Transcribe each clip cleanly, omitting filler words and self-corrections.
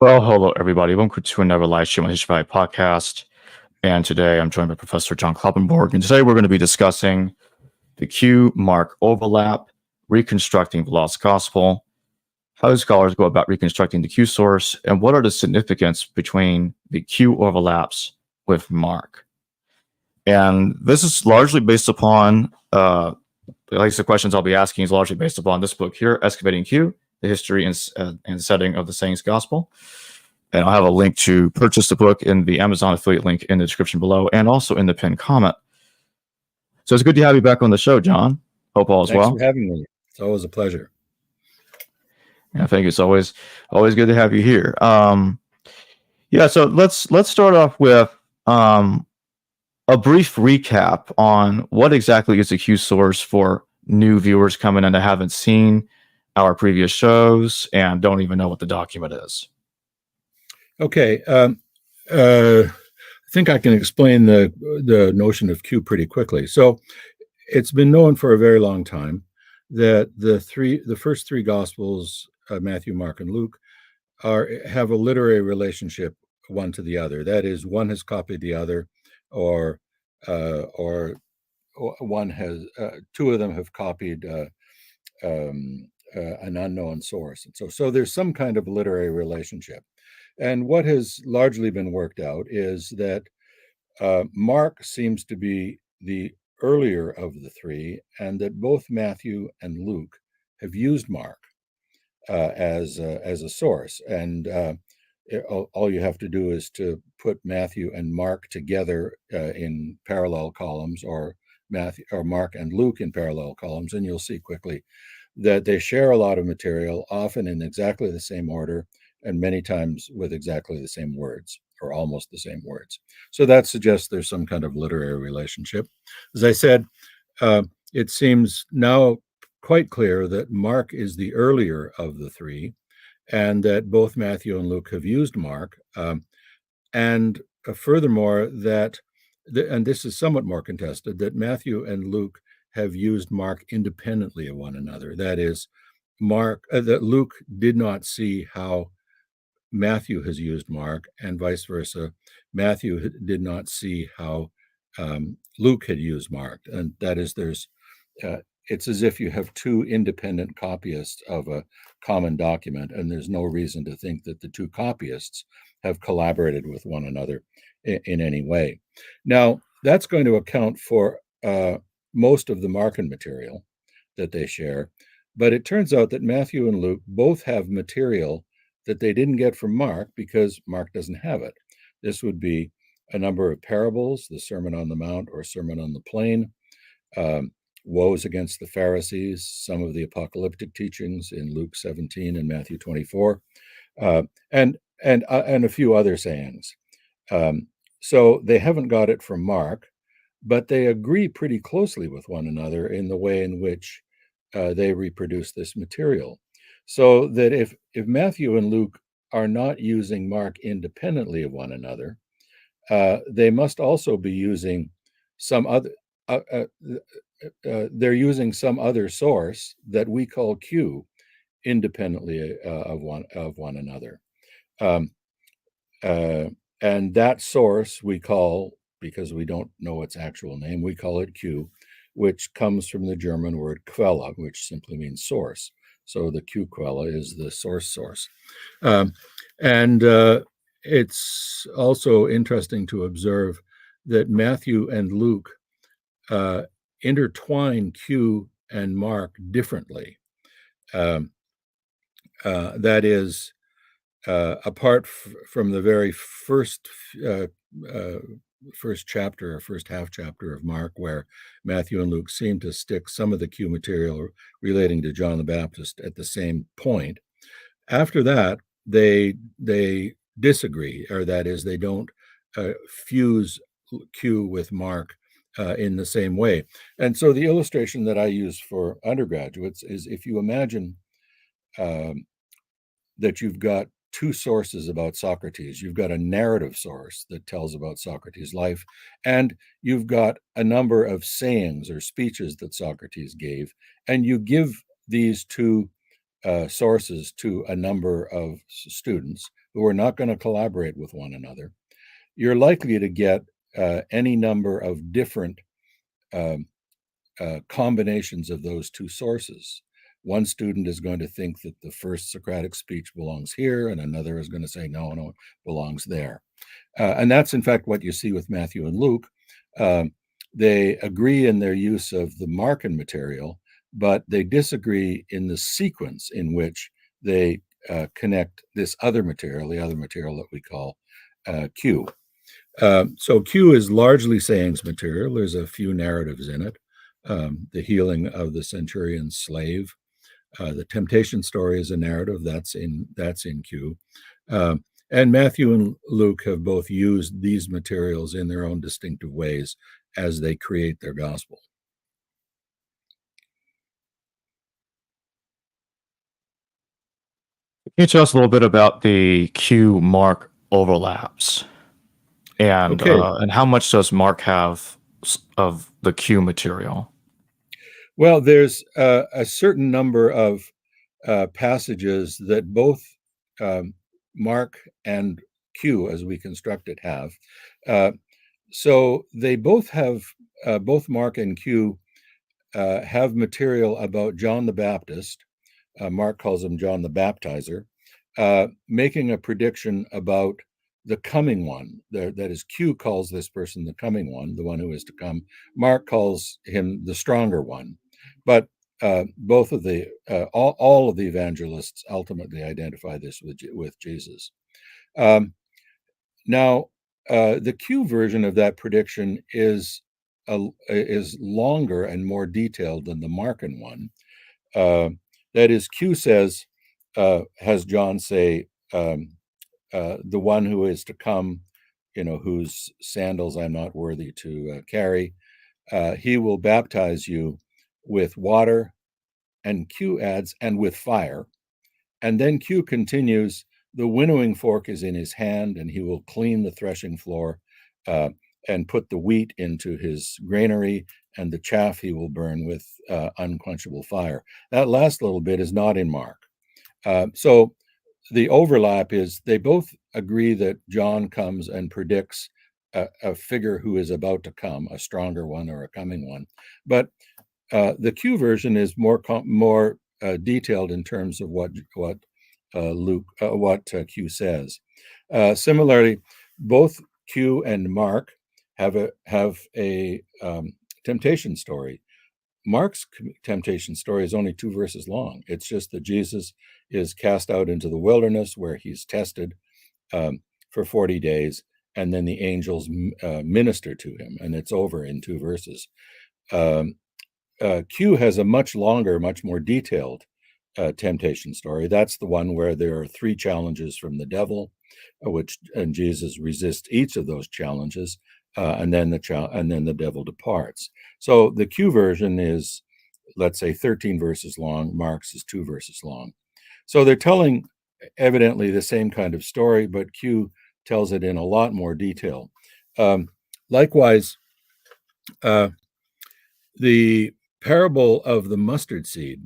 Well, hello everybody. Welcome to another live stream on the History podcast. And today I'm joined by Professor John Kloppenborg. And today we're going to be discussing the Q-Mark overlap, reconstructing the lost gospel, how do scholars go about reconstructing the Q source, and what are the significance between the Q overlaps with Mark. And this is largely based upon, at least the questions I'll be asking is largely based upon this book here, Excavating Q, the history and setting of the Sayings Gospel. And I'll have a link to purchase the book in the Amazon affiliate link in the description below and also in the pinned comment. So it's good to have you back on the show, John. Hope all is well. Thanks for having me. It's always a pleasure. Yeah, I think it's always good to have you here. Yeah, so let's start off with a brief recap on what exactly is the Q source for new viewers coming in that haven't seen our previous shows and don't even know what the document is. Okay, I think I can explain the notion of Q pretty quickly. So it's been known for a very long time that the first three Gospels, Matthew, Mark, and Luke, have a literary relationship one to the other. That is, one has copied the other, or one has two of them have copied an unknown source, and so there's some kind of literary relationship. And what has largely been worked out is that Mark seems to be the earlier of the three, and that both Matthew and Luke have used Mark as a source. And all you have to do is to put Matthew and Mark together in parallel columns, or Mark and Luke in parallel columns, and you'll see quickly that they share a lot of material, often in exactly the same order, and many times with exactly the same words, or almost the same words. So that suggests there's some kind of literary relationship. As I said, it seems now quite clear that Mark is the earlier of the three, and that both Matthew and Luke have used Mark. And furthermore, and this is somewhat more contested, that Matthew and Luke have used Mark independently of one another. That is, that Luke did not see how Matthew has used Mark, and vice versa. Matthew did not see how Luke had used Mark. And that is, it's as if you have two independent copyists of a common document, and there's no reason to think that the two copyists have collaborated with one another in any way. Now, that's going to account for most of the Markan material that they share, but it turns out that Matthew and Luke both have material that they didn't get from Mark because Mark doesn't have it. This would be a number of parables, the Sermon on the Mount or Sermon on the Plain, woes against the Pharisees, some of the apocalyptic teachings in Luke 17 and Matthew 24, and a few other sayings. So they haven't got it from Mark, but they agree pretty closely with one another in the way in which they reproduce this material. So that if Matthew and Luke are not using Mark independently of one another, they must also be using some other. They're using some other source that we call Q, independently of one another, and that source we call, because we don't know its actual name, we call it Q, which comes from the German word Quelle, which simply means source. So the Q Quelle is the source. And it's also interesting to observe that Matthew and Luke intertwine Q and Mark differently. That is, apart from the very first chapter or first half chapter of Mark, where Matthew and Luke seem to stick some of the Q material relating to John the Baptist at the same point. After that, they disagree, or that is, they don't fuse Q with Mark in the same way. And so the illustration that I use for undergraduates is, if you imagine that you've got two sources about Socrates. You've got a narrative source that tells about Socrates' life, and you've got a number of sayings or speeches that Socrates gave, and you give these two sources to a number of students, who are not going to collaborate with one another, you're likely to get any number of different combinations of those two sources. One student is going to think that the first Socratic speech belongs here, and another is going to say, no, it belongs there. And that's, in fact, what you see with Matthew and Luke. They agree in their use of the Markan material, but they disagree in the sequence in which they connect this other material, the other material that we call Q. So Q is largely sayings material. There's a few narratives in it. The healing of the centurion's slave. The temptation story is a narrative that's in Q. And Matthew and Luke have both used these materials in their own distinctive ways as they create their gospel. Can you tell us a little bit about the Q Mark overlaps, and Okay. and how much does Mark have of the Q material? Well, there's a certain number of passages that both Mark and Q, as we construct it, have. So they both have, both Mark and Q have material about John the Baptist. Mark calls him John the Baptizer, making a prediction about the coming one. That is, Q calls this person the coming one, the one who is to come. Mark calls him the stronger one. But both of the all of the evangelists ultimately identify this with Jesus. Now, the Q version of that prediction is longer and more detailed than the Markan one. That is, Q says, has John say, the one who is to come, whose sandals I'm not worthy to carry, he will baptize you with water, and Q adds, and with fire. And then Q continues, the winnowing fork is in his hand, and he will clean the threshing floor and put the wheat into his granary, and the chaff he will burn with unquenchable fire. That last little bit is not in Mark. So the overlap is they both agree that John comes and predicts a figure who is about to come, a stronger one or a coming one. But the Q version is more detailed in terms of what Q says. Similarly, both Q and Mark have a temptation story. Mark's temptation story is only 2 verses long. It's just that Jesus is cast out into the wilderness where he's tested for 40 days, and then the angels minister to him, and it's over in 2 verses. Q has a much longer, much more detailed temptation story. That's the one where there are 3 challenges from the devil, and Jesus resists each of those challenges, and then the devil departs. So the Q version is, let's say, 13 verses long. Mark's is 2 verses long. So they're telling evidently the same kind of story, but Q tells it in a lot more detail. Likewise, the parable of the mustard seed,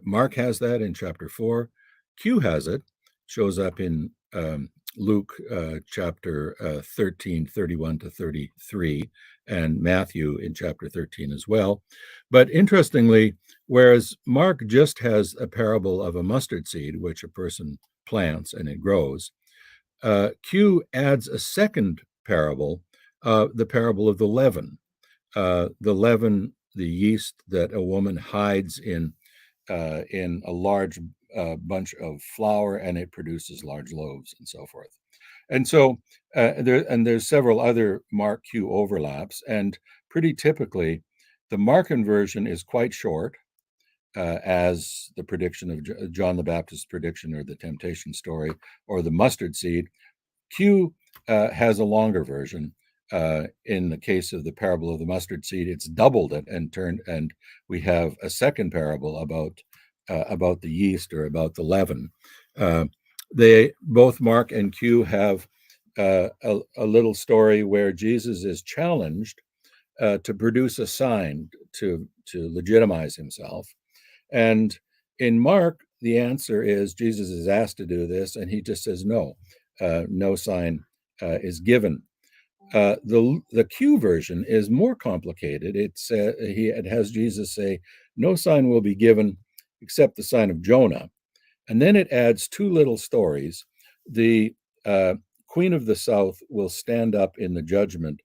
Mark has that in chapter 4. Q has it, shows up in Luke chapter 13, 31 to 33, and Matthew in chapter 13 as well. But interestingly, whereas Mark just has a parable of a mustard seed, which a person plants and it grows, Q adds a second parable, the parable of the leaven. The leaven, the yeast that a woman hides in a large bunch of flour, and it produces large loaves and so forth. And so there's several other Mark Q overlaps, and pretty typically the Markan version is quite short, as the prediction of John the Baptist's prediction, or the temptation story, or the mustard seed. Q has a longer version. In the case of the parable of the mustard seed, it's doubled it and we have a second parable about the yeast, or about the leaven. They both, Mark and Q, have a little story where Jesus is challenged to produce a sign to legitimize himself. And in Mark, the answer is Jesus is asked to do this, and he just says no. No sign is given. The Q version is more complicated. It has Jesus say, "No sign will be given except the sign of Jonah," and then it adds two little stories. The Queen of the South will stand up in the judgment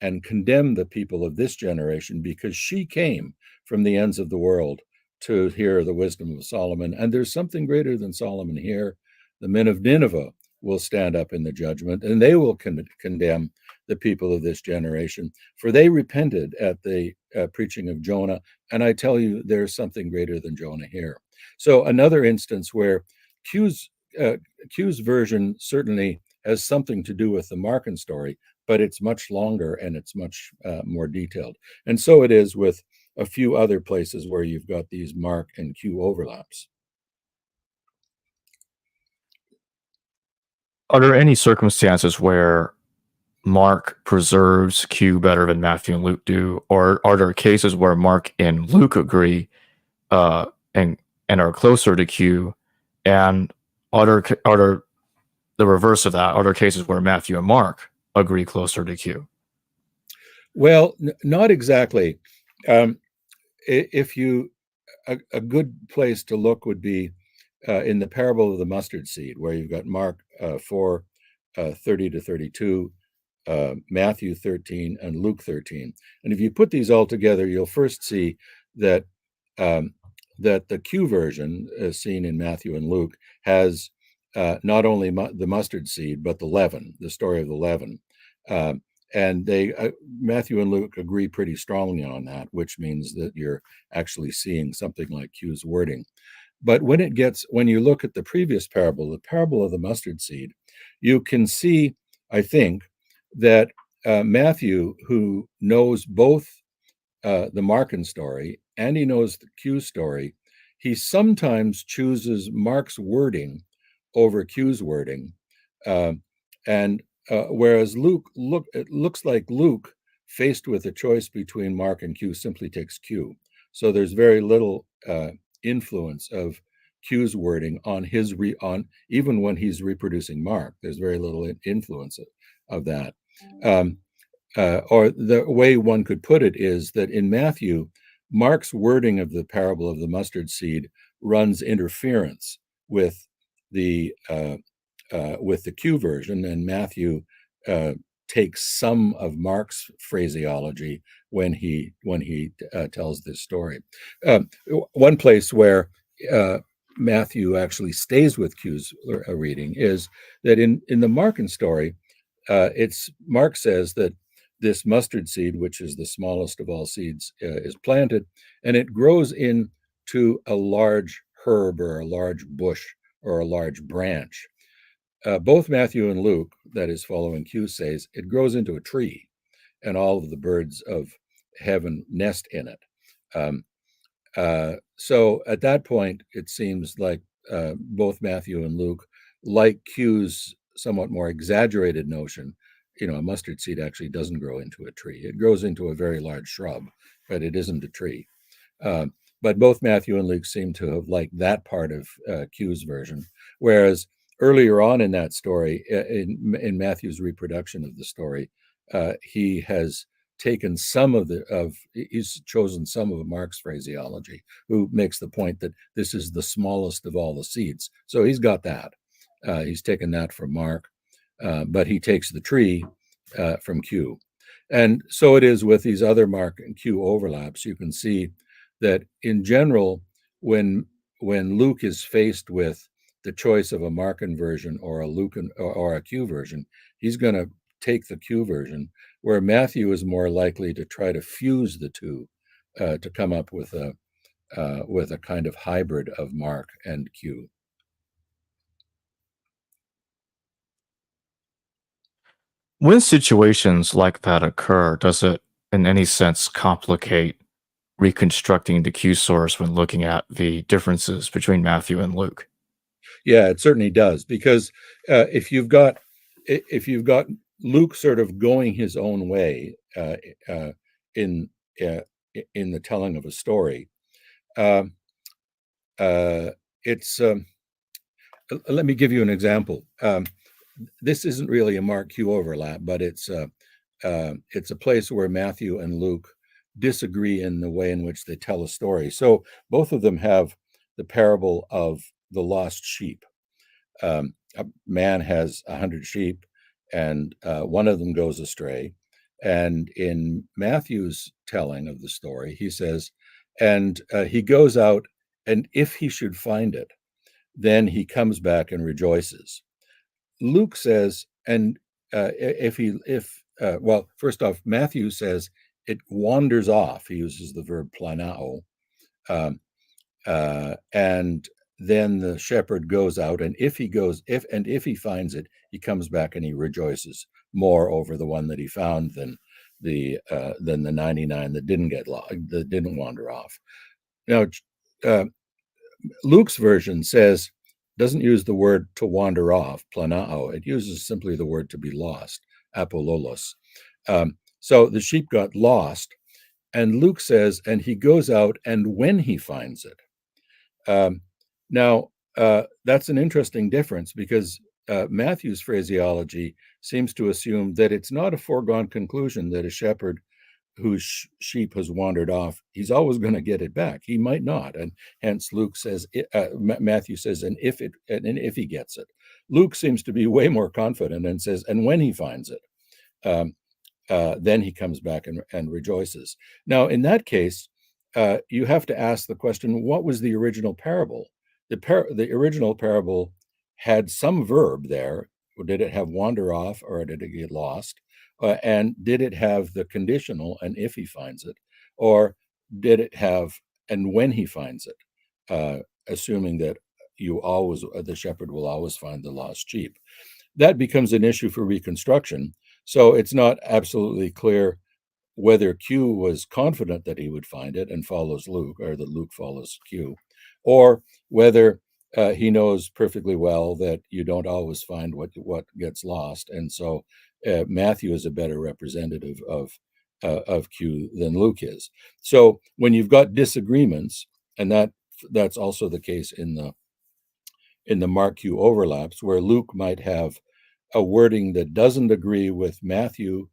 and condemn the people of this generation because she came from the ends of the world to hear the wisdom of Solomon. And there's something greater than Solomon here. The men of Nineveh will stand up in the judgment, and they will condemn the people of this generation, for they repented at the preaching of Jonah. And I tell you, there's something greater than Jonah here. So another instance where Q's version certainly has something to do with the Markan story, but it's much longer and it's much more detailed. And so it is with a few other places where you've got these Mark and Q overlaps. Are there any circumstances where Mark preserves Q better than Matthew and Luke do, or are there cases where Mark and Luke agree uh, and are closer to Q, and are there the reverse of that? Are there cases where Matthew and Mark agree closer to Q? Well, not exactly. If you a good place to look would be in the parable of the mustard seed, where you've got Mark 4, 30 to 32, Matthew 13, and Luke 13. And if you put these all together, you'll first see that that the Q version, as seen in Matthew and Luke, has not only the mustard seed, but the leaven, the story of the leaven. And Matthew and Luke agree pretty strongly on that, which means that you're actually seeing something like Q's wording. But when you look at the previous parable, the parable of the mustard seed, you can see, I think, that Matthew, who knows both the Markan story and he knows the Q story, he sometimes chooses Mark's wording over Q's wording. And whereas it looks like Luke, faced with a choice between Mark and Q, simply takes Q. So there's very little influence of Q's wording on even when he's reproducing Mark. There's very little influence of that. Or the way one could put it is that in Matthew, Mark's wording of the parable of the mustard seed runs interference with the Q version, and Matthew takes some of Mark's phraseology when he tells this story. One place where Matthew actually stays with Q's reading is that in the Markan story, Mark says that this mustard seed, which is the smallest of all seeds, is planted, and it grows into a large herb or a large bush or a large branch. Both Matthew and Luke, that is following Q, says it grows into a tree, and all of the birds of heaven nest in it. So at that point, it seems like both Matthew and Luke, like Q's somewhat more exaggerated notion, a mustard seed actually doesn't grow into a tree. It grows into a very large shrub, but it isn't a tree. But both Matthew and Luke seem to have liked that part of Q's version, whereas earlier on in that story, in Matthew's reproduction of the story, he has taken he's chosen some of Mark's phraseology, who makes the point that this is the smallest of all the seeds. So he's got that. He's taken that from Mark, but he takes the tree from Q. And so it is with these other Mark and Q overlaps. You can see that in general, when Luke is faced with the choice of a Markan version or a Lucan or a Q version, he's going to take the Q version, where Matthew is more likely to try to fuse the two to come up with a kind of hybrid of Mark and Q. When situations like that occur, does it in any sense complicate reconstructing the Q source when looking at the differences between Matthew and Luke? Yeah, it certainly does, because if you've got Luke sort of going his own way in the telling of a story, it's let me give you an example. This isn't really a Mark Q overlap, but it's a place where Matthew and Luke disagree in the way in which they tell a story. So both of them have the parable of the lost sheep. A man has 100 sheep, and one of them goes astray. And in Matthew's telling of the story, he says, and he goes out, and if he should find it, then he comes back and rejoices. Luke says, and well, first off, Matthew says it wanders off. He uses the verb planao, and then the shepherd goes out, and if he finds it, he comes back and he rejoices more over the one that he found than the 99 that didn't wander off. Now, Luke's version doesn't use the word to wander off, planao. It uses simply the word to be lost, apololos. So the sheep got lost, and Luke says, and he goes out, and when he finds it. Now, that's an interesting difference, because Matthew's phraseology seems to assume that it's not a foregone conclusion that a shepherd whose sheep has wandered off, he's always going to get it back. He might not, and hence Luke says, Matthew says, and if he gets it. Luke seems to be way more confident and says, and when he finds it, then he comes back and rejoices. Now, in that case, you have to ask the question: what was the original parable? The original parable had some verb there. Did it have wander off, or did it get lost? And did it have the conditional, and if he finds it, or did it have and when he finds it, assuming that the shepherd will always find the lost sheep? That becomes an issue for reconstruction. So it's not absolutely clear whether Q was confident that he would find it and follows Luke, or that Luke follows Q, or whether he knows perfectly well that you don't always find what gets lost, and so Matthew is a better representative of Q than Luke is. So when you've got disagreements, and that's also the case in the Mark Q overlaps, where Luke might have a wording that doesn't agree with Matthew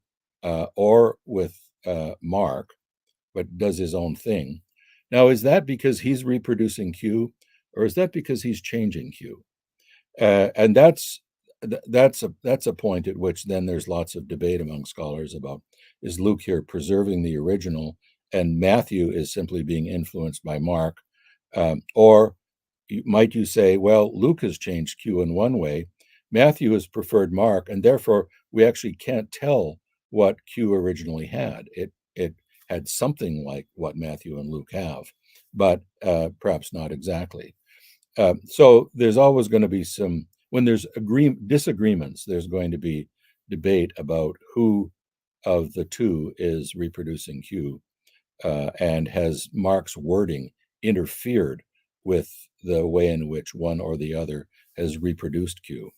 or with Mark, but does his own thing. Now, is that because he's reproducing Q, or is that because he's changing Q? And that's a point at which then there's lots of debate among scholars about, is Luke here preserving the original, and Matthew is simply being influenced by Mark, or might you say, well, Luke has changed Q in one way, Matthew has preferred Mark, and therefore we actually can't tell what Q originally had. It had something like what Matthew and Luke have, but perhaps not exactly. So there's always going to be when there's disagreements, there's going to be debate about who of the two is reproducing Q, and has Mark's wording interfered with the way in which one or the other has reproduced Q.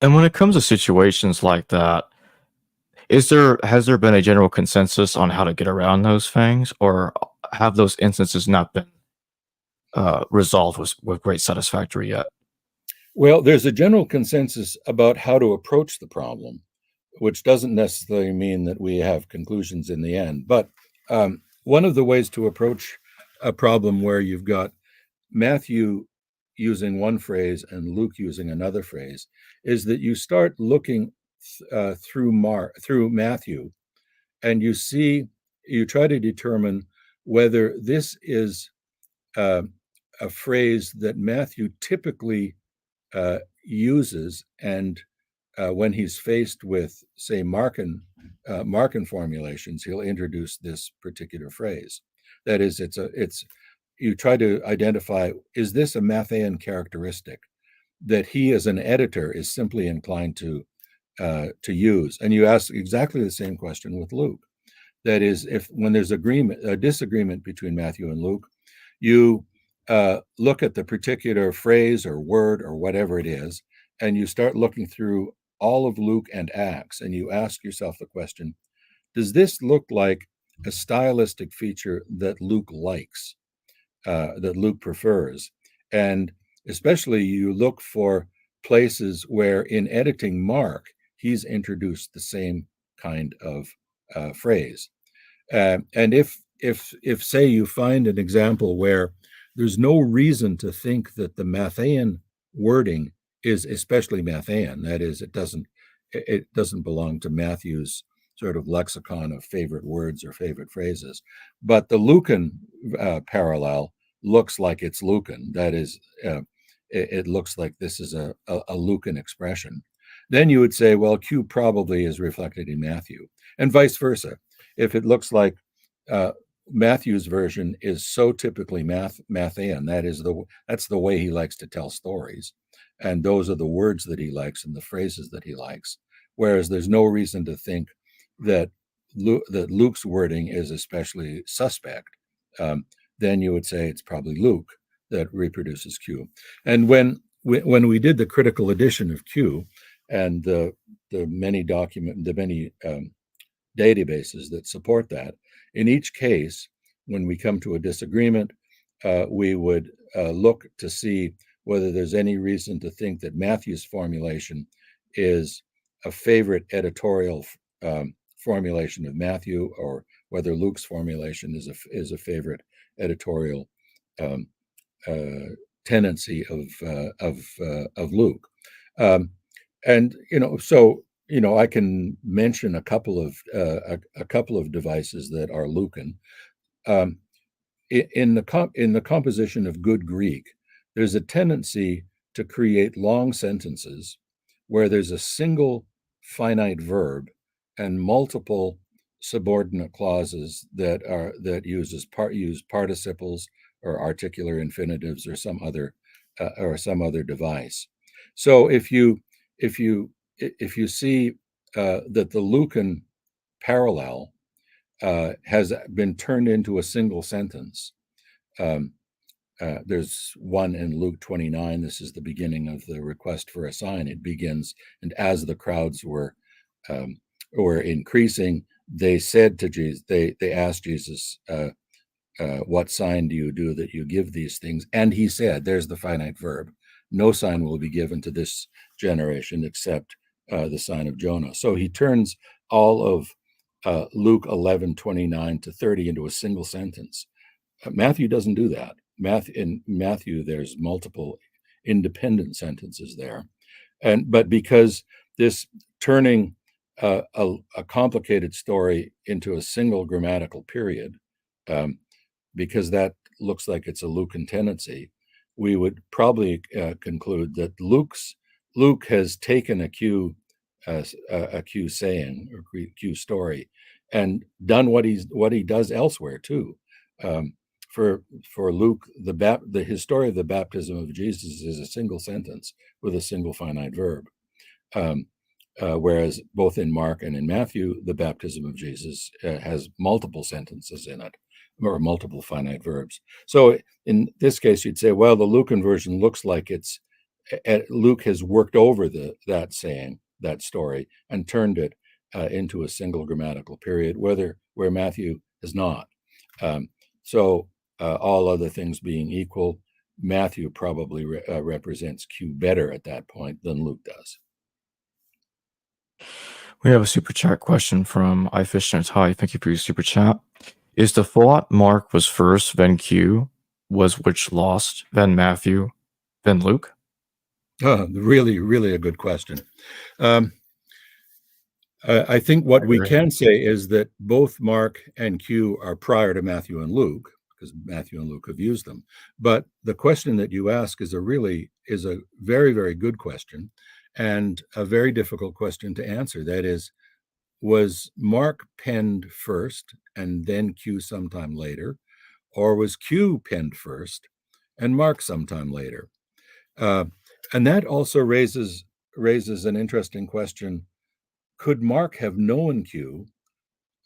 And when it comes to situations like that, has there been a general consensus on how to get around those things, or have those instances not been resolved with great satisfactory yet? Well, there's a general consensus about how to approach the problem, which doesn't necessarily mean that we have conclusions in the end. But one of the ways to approach a problem where you've got Matthew using one phrase and Luke using another phrase is that you start looking through Matthew, and you try to determine whether this is a phrase that Matthew typically uses, and when he's faced with, say, Markan formulations, he'll introduce this particular phrase. That is, you try to identify, is this a Matthean characteristic that he as an editor is simply inclined to use? And you ask exactly the same question with Luke. That is, when there's a disagreement between Matthew and Luke, you look at the particular phrase or word or whatever it is, and you start looking through all of Luke and Acts, and you ask yourself the question, does this look like a stylistic feature that Luke likes? that Luke prefers. And especially you look for places where in editing Mark, he's introduced the same kind of phrase. And if say you find an example where there's no reason to think that the Matthean wording is especially Matthean, that is, it doesn't belong to Matthew's sort of lexicon of favorite words or favorite phrases, but the Lucan parallel looks like it's Lucan. That is, it looks like this is a Lucan expression. Then you would say, well, Q probably is reflected in Matthew, and vice versa. If it looks like Matthew's version is so typically Matthean, that's the way he likes to tell stories, and those are the words that he likes and the phrases that he likes. Whereas there's no reason to think that Luke's wording is especially suspect. Then you would say it's probably Luke that reproduces Q. And when we did the critical edition of Q and the many databases that support that, in each case, when we come to a disagreement, we would look to see whether there's any reason to think that Matthew's formulation is a favorite editorial formulation of Matthew, or whether Luke's formulation is a favorite editorial tendency of Luke. And so I can mention a couple of devices that are Lucan. In the composition of good Greek, there's a tendency to create long sentences where there's a single finite verb and multiple subordinate clauses that use participles or articular infinitives or some other device. So if you see that the Lucan parallel has been turned into a single sentence, there's one in Luke 29. This is the beginning of the request for a sign. It begins, and as the crowds were increasing, they said to Jesus, they asked Jesus, what sign do you do that you give these things? And he said, there's the finite verb, no sign will be given to this generation except the sign of Jonah. So he turns all of Luke 11:29 to 30 into a single sentence. Matthew doesn't do that. In Matthew, there's multiple independent sentences there. But because this turning a complicated story into a single grammatical period, because that looks like it's a Lucan tendency, we would probably conclude that Luke has taken a Q saying or Q story and done what he does elsewhere too. For Luke, his story of the baptism of Jesus is a single sentence with a single finite verb. Whereas both in Mark and in Matthew, the baptism of Jesus has multiple sentences in it, or multiple finite verbs. So in this case, you'd say, well, the Lucan version looks like Luke has worked over that saying, that story, and turned it into a single grammatical period, where Matthew has not. So all other things being equal, Matthew probably represents Q better at that point than Luke does. We have a super chat question from iFishNet. Hi, thank you for your super chat. Is the thought Mark was first, then Q, was which lost, then Matthew, then Luke? Really, really a good question. I think what we can say is that both Mark and Q are prior to Matthew and Luke, because Matthew and Luke have used them. But the question that you ask is a very, very good question, and a very difficult question to answer. That is, was Mark penned first and then Q sometime later, or was Q penned first and Mark sometime later? And that also raises an interesting question. Could Mark have known Q,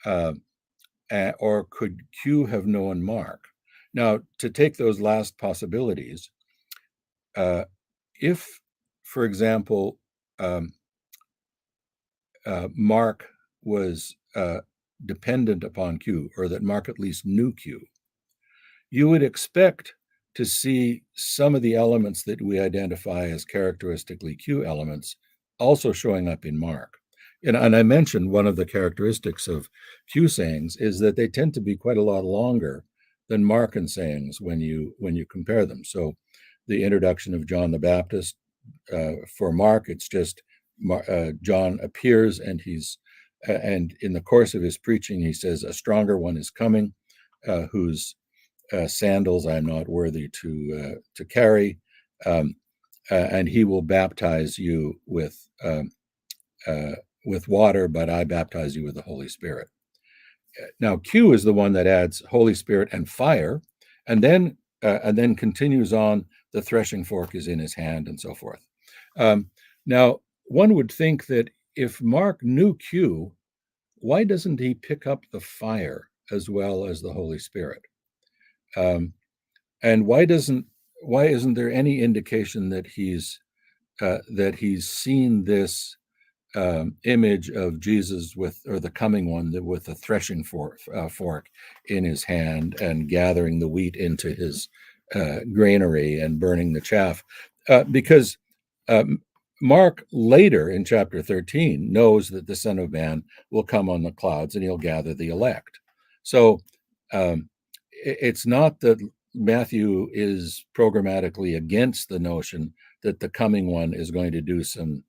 or could Q have known Mark? Now, to take those last possibilities, if, for example, Mark was dependent upon Q, or that Mark at least knew Q, you would expect to see some of the elements that we identify as characteristically Q elements also showing up in Mark. And I mentioned one of the characteristics of Q sayings is that they tend to be quite a lot longer than Markan sayings when you compare them. So the introduction of John the Baptist, for Mark, it's just John appears and and in the course of his preaching, he says, a stronger one is coming, whose sandals I'm not worthy to carry, and he will baptize you with water, but I baptize you with the Holy Spirit. Now, Q is the one that adds Holy Spirit and fire, and then continues on. The threshing fork is in his hand, and so forth. Now, one would think that if Mark knew Q, why doesn't he pick up the fire as well as the Holy Spirit? And why isn't there any indication that he's seen this image of Jesus or the coming one with a threshing fork in his hand and gathering the wheat into his granary and burning the chaff? Because Mark later in chapter 13 knows that the Son of Man will come on the clouds and he'll gather the elect. So it's not that Matthew is programmatically against the notion that the coming one is going to do some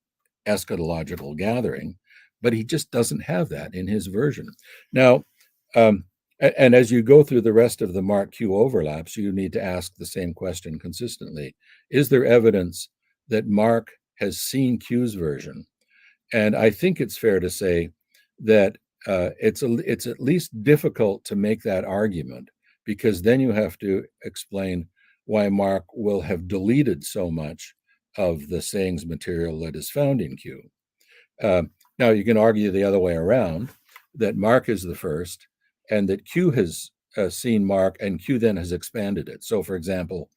eschatological gathering, but he just doesn't have that in his version. Now, and as you go through the rest of the Mark Q overlaps, you need to ask the same question consistently. Is there evidence that Mark has seen Q's version? And I think it's fair to say that it's at least difficult to make that argument, because then you have to explain why Mark will have deleted so much of the sayings material that is found in Q. Now, you can argue the other way around, that Mark is the first, and that Q has seen Mark, and Q then has expanded it. So, for example,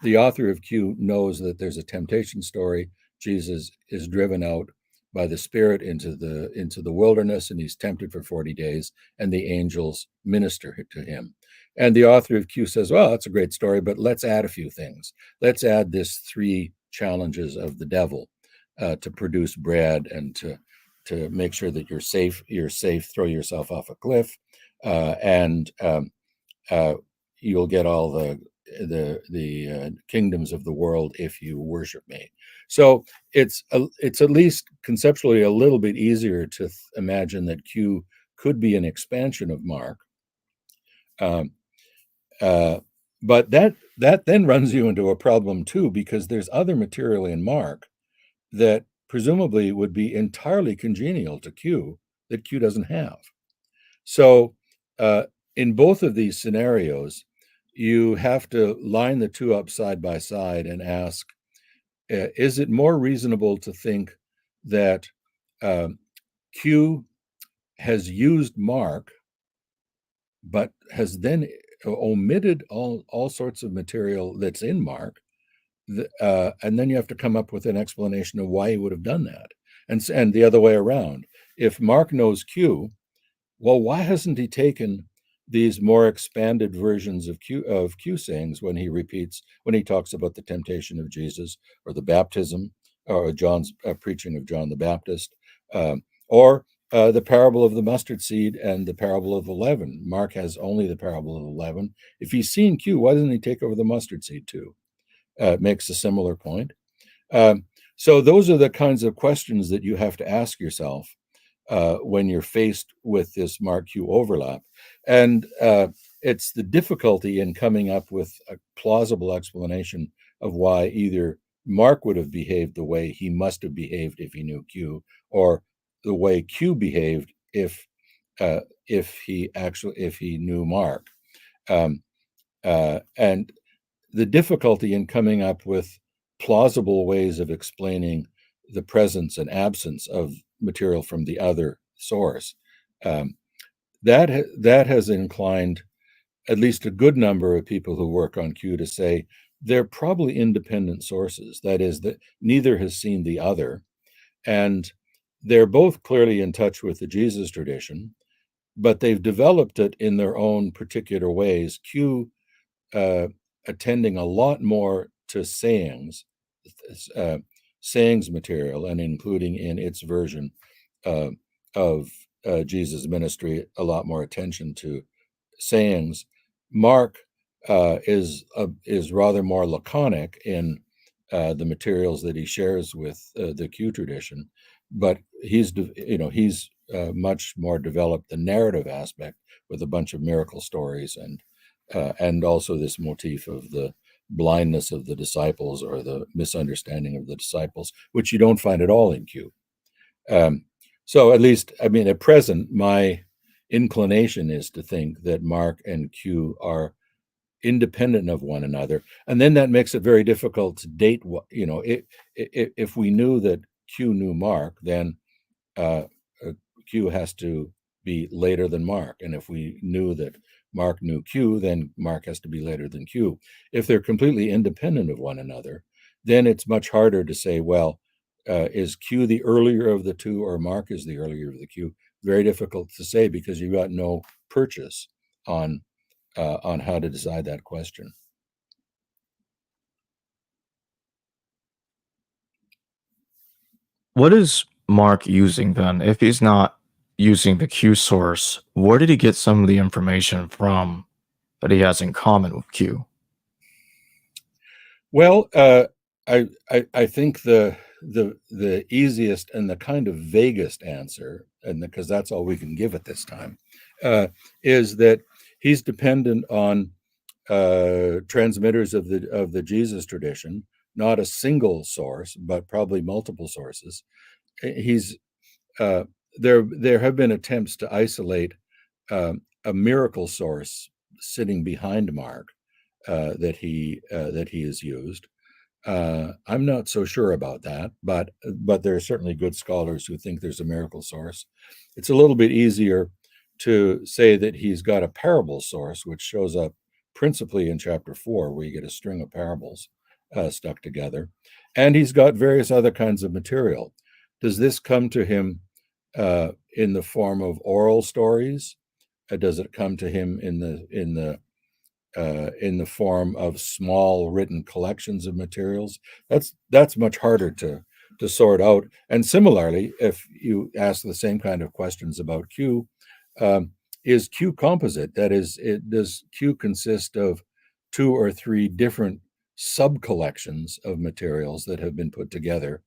the author of Q knows that there's a temptation story. Jesus is driven out by the Spirit into the wilderness, and he's tempted for 40 days, and the angels minister to him. And the author of Q says, well, that's a great story, but let's add a few things. Let's add this 3 challenges of the devil to produce bread and to make sure that you're safe, throw yourself off a cliff, and you'll get all the kingdoms of the world if you worship me. So it's at least conceptually a little bit easier to imagine that Q could be an expansion of Mark. But that then runs you into a problem too, because there's other material in Mark that presumably would be entirely congenial to Q that Q doesn't have. So in both of these scenarios, you have to line the two up side by side and ask, is it more reasonable to think that Q has used Mark, but has then omitted all sorts of material that's in Mark, and then you have to come up with an explanation of why he would have done that. And the other way around, if Mark knows Q, well, why hasn't he taken these more expanded versions of Q sayings when he talks about the temptation of Jesus, or the baptism, or John's preaching of John the Baptist, or the parable of the mustard seed and the parable of the leaven? Mark has only the parable of the leaven. If he's seen Q, why doesn't he take over the mustard seed too? Makes a similar point. So those are the kinds of questions that you have to ask yourself when you're faced with this Mark Q overlap. And it's the difficulty in coming up with a plausible explanation of why either Mark would have behaved the way he must have behaved if he knew Q, or the way Q behaved if he knew Mark. And the difficulty in coming up with plausible ways of explaining the presence and absence of material from the other source, that has inclined at least a good number of people who work on Q to say they're probably independent sources. That is, that neither has seen the other, and they're both clearly in touch with the Jesus tradition, but they've developed it in their own particular ways. Q attending a lot more to sayings, sayings material, and including in its version of Jesus' ministry a lot more attention to sayings. Mark is rather more laconic in the materials that he shares with the Q tradition, but he's much more developed the narrative aspect with a bunch of miracle stories and also this motif of the blindness of the disciples or the misunderstanding of the disciples, which you don't find at all in Q. So at least, I mean, at present, my inclination is to think that Mark and Q are independent of one another, and then that makes it very difficult to date. If we knew that Q knew Mark, then Q has to be later than Mark, and if we knew that Mark knew Q, then Mark has to be later than Q. If they're completely independent of one another, then it's much harder to say, well, is Q the earlier of the two or Mark is the earlier of the Q? Very difficult to say because you got no purchase on how to decide that question. What is Mark using then? If he's not using the Q source, where did he get some of the information from that he has in common with Q? Well, I think the easiest and the kind of vaguest answer, and because that's all we can give at this time, is that he's dependent on transmitters of the Jesus tradition, not a single source, but probably multiple sources. He's there have been attempts to isolate a miracle source sitting behind Mark that he has used. I'm not so sure about that, but there are certainly good scholars who think there's a miracle source. It's a little bit easier to say that he's got a parable source, which shows up principally in chapter 4, where you get a string of parables stuck together, and he's got various other kinds of material. Does this come to him in the form of oral stories? Does it come to him in the form of small written collections of materials? That's much harder to sort out. And similarly, if you ask the same kind of questions about Q, is Q composite? That is, does Q consist of 2 or 3 different sub collections of materials that have been put together,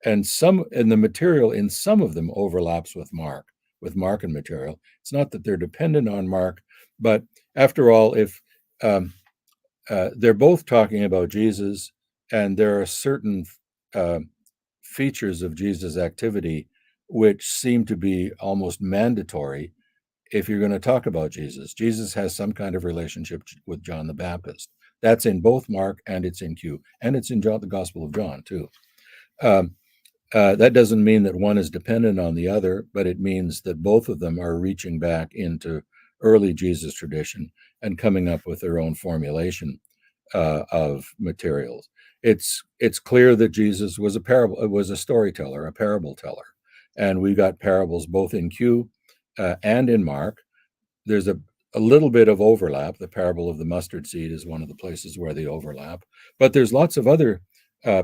and the material in some of them overlaps with Markan material. It's not that they're dependent on Mark, but after all, if they're both talking about Jesus, and there are certain features of Jesus' activity which seem to be almost mandatory if you're going to talk about Jesus. Jesus has some kind of relationship with John the Baptist. That's in both Mark and it's in Q, and it's in the Gospel of John too. That doesn't mean that one is dependent on the other, but it means that both of them are reaching back into early Jesus tradition and coming up with their own formulation of materials. It's clear that Jesus was a storyteller, a parable teller, and we got parables both in Q and in Mark. There's a little bit of overlap. The parable of the mustard seed is one of the places where they overlap, but there's lots of other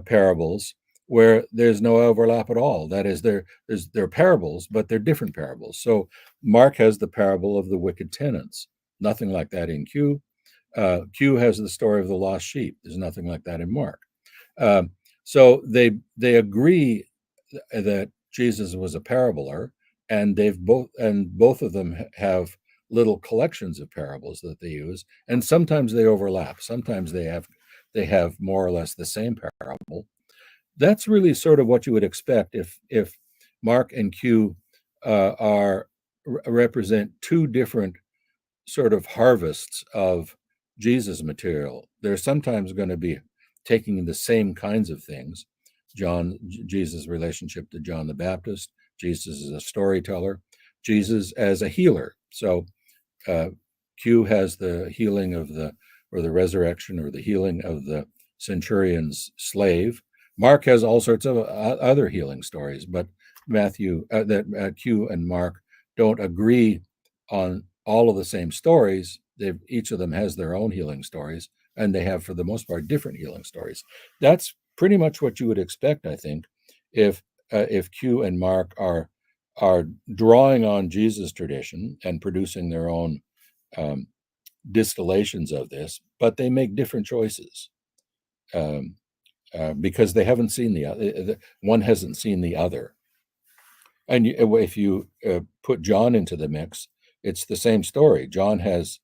parables where there's no overlap at all. That is, they're parables, but they're different parables. So Mark has the parable of the wicked tenants. Nothing like that in Q. Q has the story of the lost sheep. There's nothing like that in Mark. So they agree that Jesus was a paraboler, and both of them have little collections of parables that they use, and sometimes they overlap. Sometimes they have more or less the same parable. That's really sort of what you would expect if Mark and Q represent 2 different sort of harvests of Jesus material. They're sometimes going to be taking the same kinds of things. Jesus' relationship to John the Baptist, Jesus as a storyteller, Jesus as a healer. So Q has the healing of the resurrection or the healing of the centurion's slave. Mark has all sorts of other healing stories, but Q and Mark don't agree on all of the same stories. Each of them has their own healing stories, and they have, for the most part, different healing stories. That's pretty much what you would expect, I think, if Q and Mark are drawing on Jesus' tradition and producing their own distillations of this, but they make different choices because they haven't seen the other. One hasn't seen the other. And if you put John into the mix, it's the same story. John has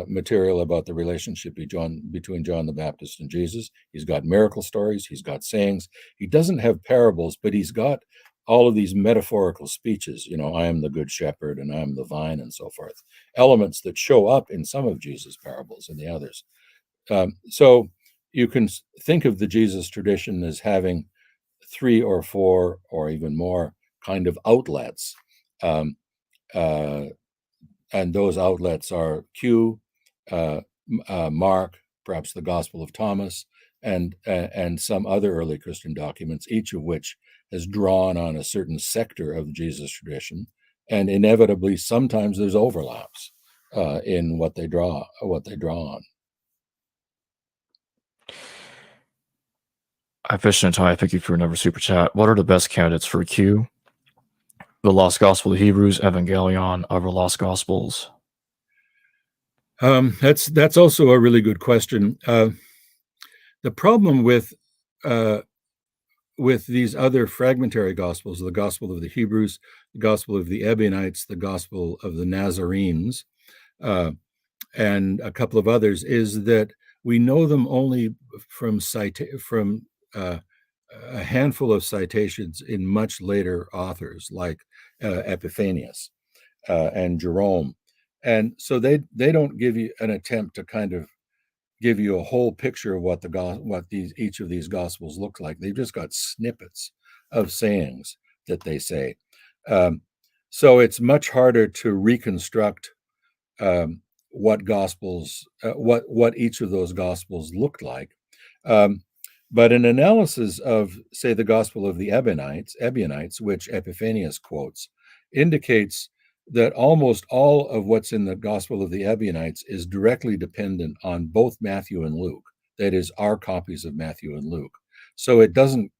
material about the relationship between John the Baptist and Jesus. He's got miracle stories. He's got sayings. He doesn't have parables, but he's got all of these metaphorical speeches. I am the good shepherd and I am the vine and so forth. Elements that show up in some of Jesus' parables and the others. So you can think of the Jesus tradition as having 3 or 4 or even more kind of outlets. And those outlets are Q, Mark, perhaps the Gospel of Thomas, and some other early Christian documents, each of which has drawn on a certain sector of Jesus tradition. And inevitably, sometimes there's overlaps in what they draw on. Efficient Ty, thank you for another super chat. What are the best candidates for Q? The Lost Gospel of Hebrews, Evangelion, other Lost Gospels? That's also a really good question. The problem with these other fragmentary gospels, the Gospel of the Hebrews, the Gospel of the Ebionites, the Gospel of the Nazarenes, and a couple of others, is that we know them only from a handful of citations in much later authors like Epiphanius and Jerome. And so they don't give you an attempt to kind of give you a whole picture of what each of these gospels look like. They've just got snippets of sayings that they say. So it's much harder to reconstruct what gospels, what each of those gospels looked like. But an analysis of, say, the Gospel of the Ebionites, which Epiphanius quotes, indicates that almost all of what's in the Gospel of the Ebionites is directly dependent on both Matthew and Luke. That is, our copies of Matthew and Luke. So it doesn't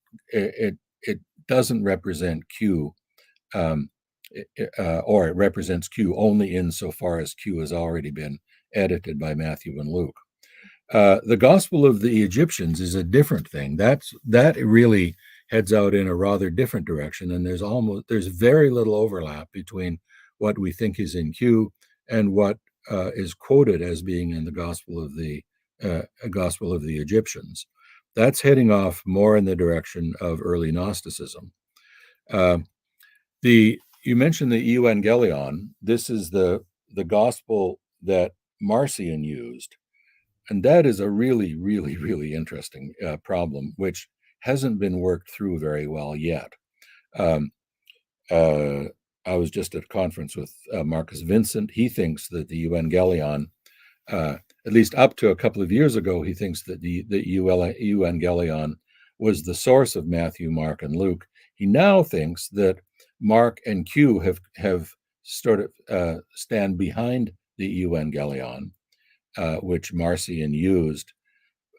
represent Q, or it represents Q only insofar as Q has already been edited by Matthew and Luke. The Gospel of the Egyptians is a different thing. That really heads out in a rather different direction, and there's very little overlap between what we think is in Q and what is quoted as being in the Gospel of the Egyptians. That's heading off more in the direction of early Gnosticism. You mentioned the Evangelion. This is the gospel that Marcion used. And that is a really, really, really interesting problem, which hasn't been worked through very well yet. I was just at a conference with Marcus Vincent. He thinks that the Evangelion, at least up to a couple of years ago, he thinks that the Evangelion was the source of Matthew, Mark, and Luke. He now thinks that Mark and Q have sort of stand behind the Evangelion, which Marcion used,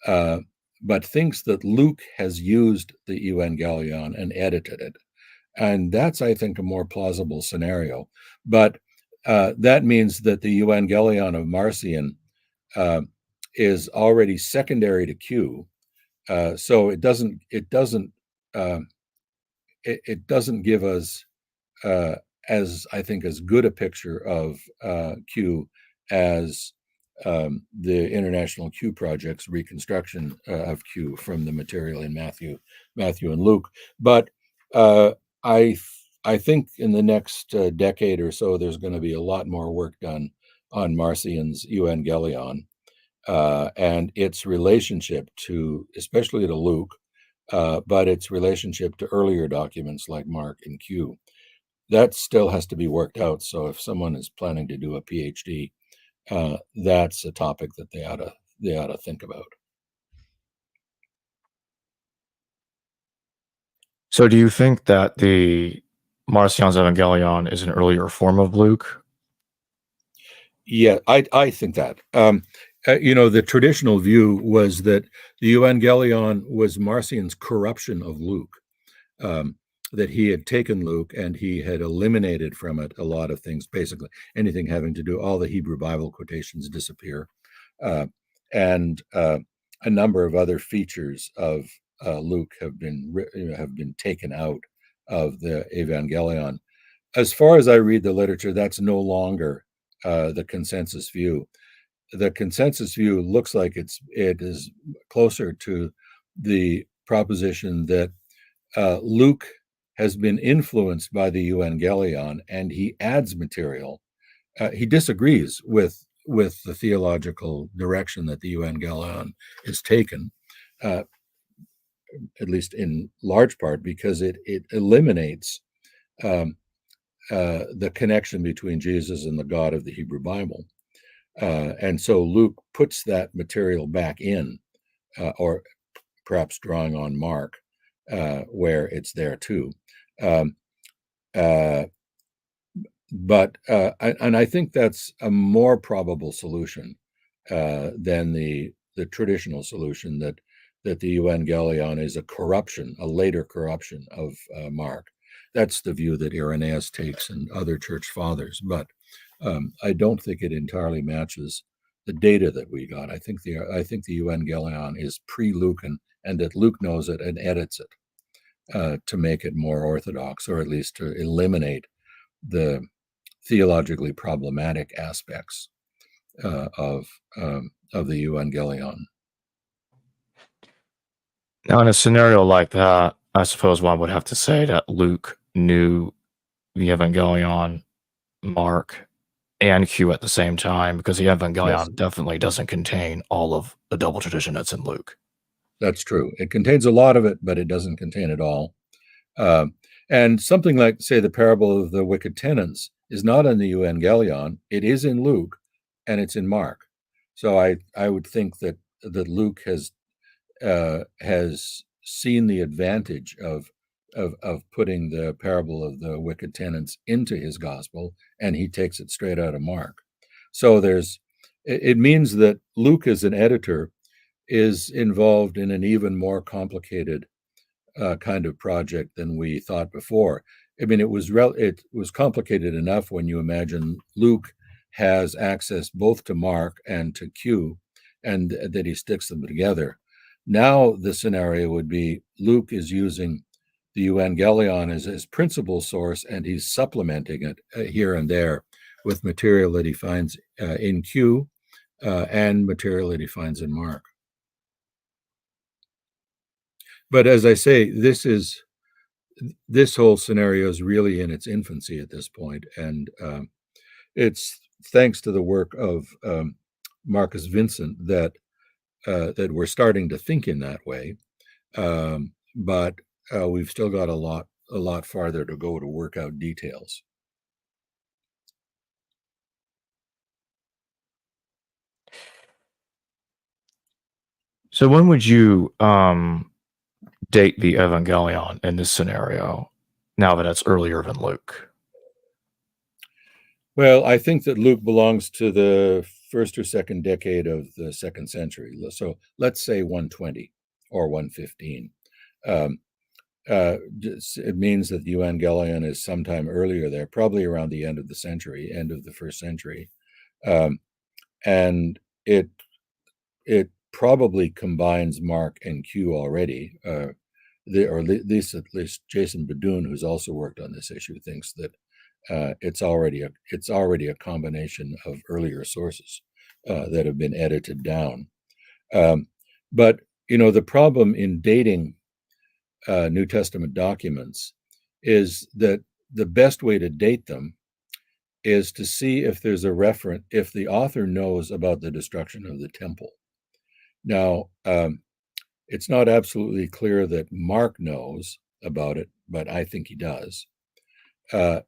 but thinks that Luke has used the Evangelion and edited it. And that's, I think, a more plausible scenario. But that means that the Evangelion of Marcion is already secondary to Q, so it doesn't give us as good a picture of Q as the International Q Project's reconstruction of Q from the material in Matthew and Luke. But I think in the next decade or so, there's going to be a lot more work done on Marcion's Evangelion and its relationship to, especially to Luke, but its relationship to earlier documents like Mark and Q. That still has to be worked out. So if someone is planning to do a PhD, that's a topic that they ought to think about. So do you think that the Marcion's Evangelion is an earlier form of Luke? Yeah, I think that. The traditional view was that the Evangelion was Marcion's corruption of Luke. Um, that he had taken Luke and he had eliminated from it a lot of things, basically anything having to do, all the Hebrew Bible quotations disappear, and a number of other features of Luke have been taken out of the Evangelion. As far as I read the literature, that's no longer the consensus view. The consensus view looks like it is closer to the proposition that Luke has been influenced by the Evangelion, and he adds material. He disagrees with the theological direction that the Evangelion is taken, uh, at least in large part, because it eliminates um, the connection between Jesus and the God of the Hebrew Bible. And so Luke puts that material back in, or perhaps drawing on Mark, where it's there too. Um, uh, and I think that's a more probable solution than the traditional solution that the Evangelion is a corruption, a later corruption of Mark. That's the view that Irenaeus takes and other church fathers, but I don't think it entirely matches the data that we got. I think the Evangelion is pre-Lucan, and that Luke knows it and edits it to make it more orthodox, or at least to eliminate the theologically problematic aspects of the Evangelion. Now, in a scenario like that, I suppose one would have to say that Luke knew the Evangelion, Mark, and Q at the same time, because the Evangelion Yes, definitely doesn't contain all of the double tradition that's in Luke. that's true. It contains a lot of it, but it doesn't contain it all. And something like, say, the parable of the wicked tenants is not in the Evangelion. It is in Luke, and it's in Mark. So I would think that Luke has seen the advantage of putting the parable of the wicked tenants into his gospel, and he takes it straight out of Mark. So it means that Luke, as an editor, is involved in an even more complicated kind of project than we thought before. I mean, it was complicated enough when you imagine Luke has access both to Mark and to Q, and that he sticks them together. Now the scenario would be Luke is using the Evangelion as his principal source, and he's supplementing it here and there with material that he finds in Q and material that he finds in Mark. But as I say, this whole scenario is really in its infancy at this point, and it's thanks to the work of Marcus Vincent that we're starting to think in that way. But we've still got a lot farther to go to work out details. So when would you date the Evangelion in this scenario, now that it's earlier than Luke? Well, I think that Luke belongs to the first or second decade of the second century. So let's say 120 or 115. It means that the Evangelion is sometime earlier there, probably around the end of the century, end of the first century. And it probably combines Mark and Q already. Or at least Jason Badun, who's also worked on this issue, thinks that it's already a combination of earlier sources that have been edited down. But the problem in dating New Testament documents is that the best way to date them is to see if there's a reference, if the author knows about the destruction of the temple. Now, it's not absolutely clear that Mark knows about it, but I think he does.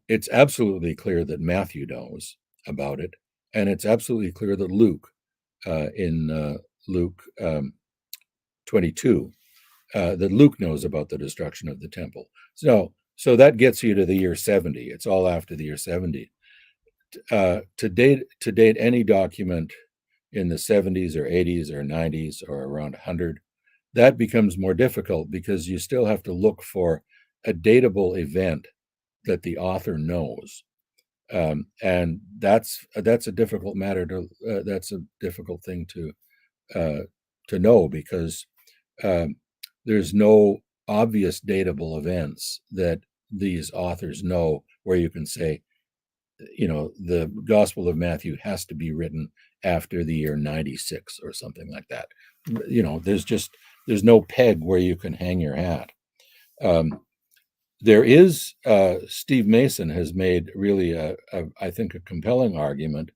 It's absolutely clear that Matthew knows about it, and it's absolutely clear that Luke, in Luke 22, that Luke knows about the destruction of the temple. So that gets you to the year 70. It's all after the year 70. to date any document in the 70s or 80s or 90s or around 100, that becomes more difficult because you still have to look for a datable event that the author knows. And that's a difficult matter to that's a difficult thing to know, because there's no obvious datable events that these authors know where you can say, the Gospel of Matthew has to be written after the year 96 or something like that. There's no peg where you can hang your hat. There is Steve Mason has made really I think a compelling argument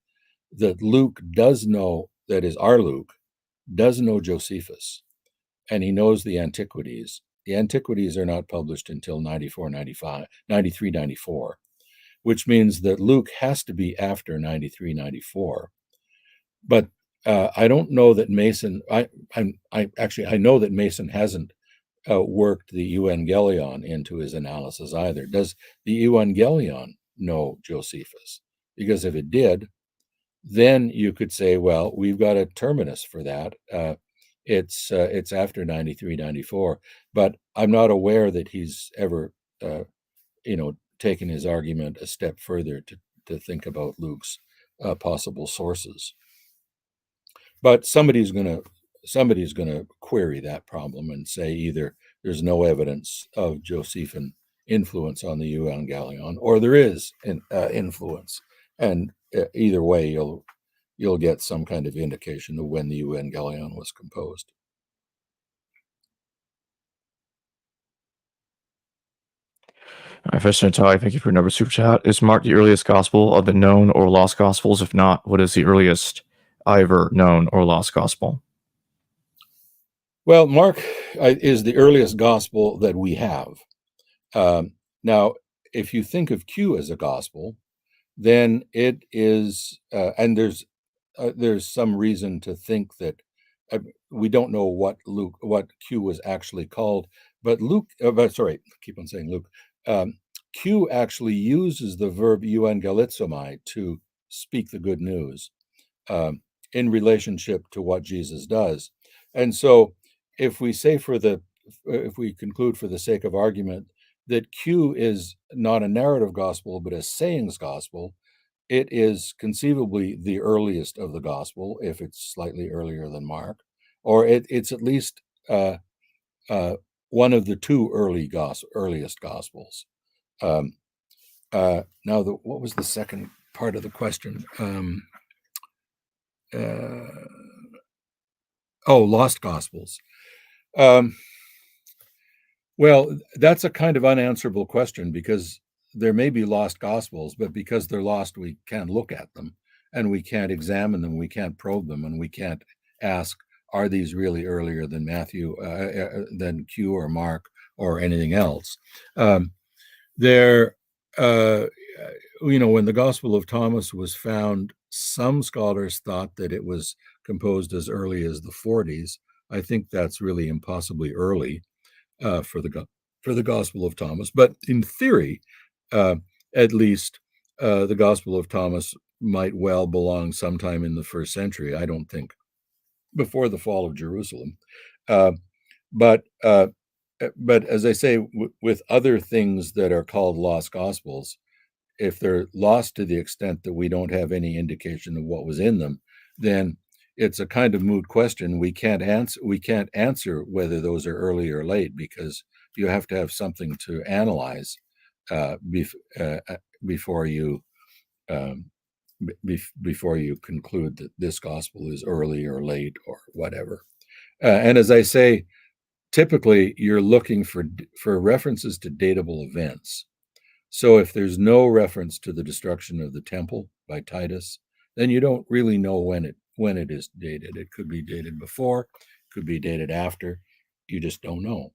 that Luke does know, that is, our Luke does know Josephus, and he knows the Antiquities. The Antiquities are not published until 94, 95, 93, 94, which means that Luke has to be after 93, 94. But I don't know that Mason, I know that Mason hasn't worked the Evangelion into his analysis either. Does the Evangelion know Josephus? Because if it did, then you could say, well, we've got a terminus for that. It's after 93, 94. But I'm not aware that he's ever, taken his argument a step further to think about Luke's possible sources. But somebody's going to query that problem and say either there's no evidence of Josephine influence on the Evangelion, or there is an influence, and either way you'll get some kind of indication of when the Evangelion was composed. Fish and Ty, thank you for your number super chat. Is Mark the earliest gospel of the known or lost gospels? If not, what is the earliest either known or lost gospel? Well, Mark is the earliest gospel that we have. Now, if you think of Q as a gospel, then it is, and there's some reason to think that we don't know what Q was actually called, but keep on saying Luke. Q actually uses the verb euangelizomai to speak the good news in relationship to what Jesus does. And so if we conclude for the sake of argument that Q is not a narrative gospel, but a sayings gospel, it is conceivably the earliest of the gospel, if it's slightly earlier than Mark, or it's at least one of the two earliest gospels. Now, what was the second part of the question? Lost gospels. Well, that's a kind of unanswerable question, because there may be lost gospels, but because they're lost, we can't look at them, and we can't examine them, we can't probe them, and we can't ask, are these really earlier than Matthew, than Q or Mark or anything else? When the Gospel of Thomas was found, some scholars thought that it was composed as early as the 40s. I think that's really impossibly early for the Gospel of Thomas. But in theory, at least, the Gospel of Thomas might well belong sometime in the first century. I don't think before the fall of Jerusalem. But as I say, with other things that are called lost gospels, if they're lost to the extent that we don't have any indication of what was in them, then it's a kind of moot question. We can't answer whether those are early or late, because you have to have something to analyze before you conclude that this gospel is early or late or whatever. And as I say, typically you're looking for references to datable events. So if there's no reference to the destruction of the temple by Titus, then you don't really know when it is dated. It could be dated before, could be dated after. You just don't know.